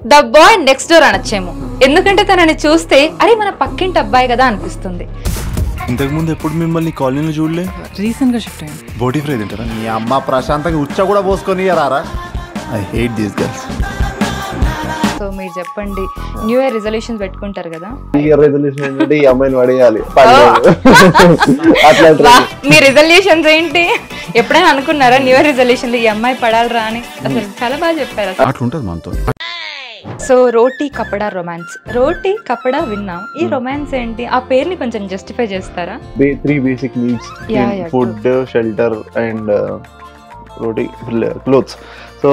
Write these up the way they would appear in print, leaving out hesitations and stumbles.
The boy next door అనొచ్చేమో, ఎందుకంటే తనని చూస్తే అరే మన పక్కింటి అబ్బాయి కదా అనిపిస్తుంది. ఇంతకు ముందు ఎప్పుడు మిమ్మల్ని కాలనీలో చూడలే? రీసెంట్ గా షిఫ్ట్ అయ్యాను. బోటీ ఫ్రై తింటారా? మీ అమ్మ ప్రశాంతంగా ఉచ్చ కూడా పోసుకొని రారా. I hate these girls. So మీరు చెప్పండి, న్యూ ఇయర్ రిజల్యూషన్స్ పెట్టుకుంటారు కదా, న్యూ ఇయర్ రెజల్యూషన్ ఏంటంటే ఈ అమ్మాయిని పడేయాలి. మీ రిజల్యూషన్స్ ఏంటి? ఎప్పుడైనా అనుకున్నారా న్యూ ఇయర్ రిజల్యూషన్ ఈ అమ్మాయి పడాలరా అని? అసలు చాలా బాగా చెప్పారు. అట్లుంటది మనతో. సో రోటీ కపడా రొమాన్స్, రోటీ కపడా విన్నాం, ఈ రొమాన్స్ ఏంటి? ఆ పేరుని కొంచెం జస్టిఫై చేస్తారా? 3 basic needs, food, shelter and roti, clothes. So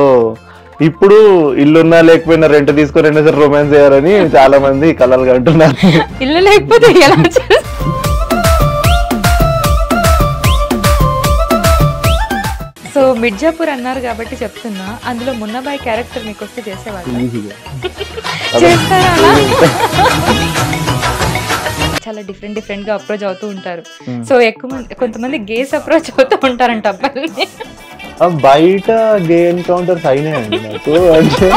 ఇప్పుడు ఇల్లున్నా లేకపోయినా రెంట్ తీసుకొని సరే రొమాన్స్ చేయాలని చాలా మంది కలలుగా అంటున్నారు. ఇల్లు లేకపోతే ఎలా? సో మిర్జాపూర్ అన్నారు కాబట్టి చెప్తున్నా, అందులో మున్నబాయ్ క్యారెక్టర్ మీకు వస్తే చేసేవాళ్ళు? చేస్తారా అలా? చాలా డిఫరెంట్ గా అప్రోచ్ అవుతూ ఉంటారు. సో ఎక్కువ మంది, కొంతమంది గేస్ అప్రోచ్ అవుతూ ఉంటారంట అబ్బాయిని. బయట గే ఎన్కౌంటర్స్ అయినాయండి నాకు. అంటే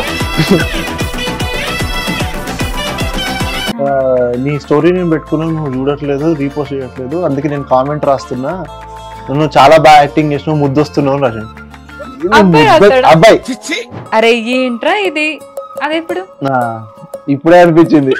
నీ స్టోరీ నేను పెట్టుకున్నాను, నువ్వు చూడట్లేదు, రీపోస్ట్ చేయట్లేదు, అందుకే నేను కామెంట్ రాస్తున్నా, నువ్వు చాలా బాగా యాక్టింగ్ చేసినావు, ముద్దొస్తున్నావు రాజు. అబ్బాయి అరే ఏంట్రా ఇది? అదెప్పుడు? ఇప్పుడే అనిపించింది.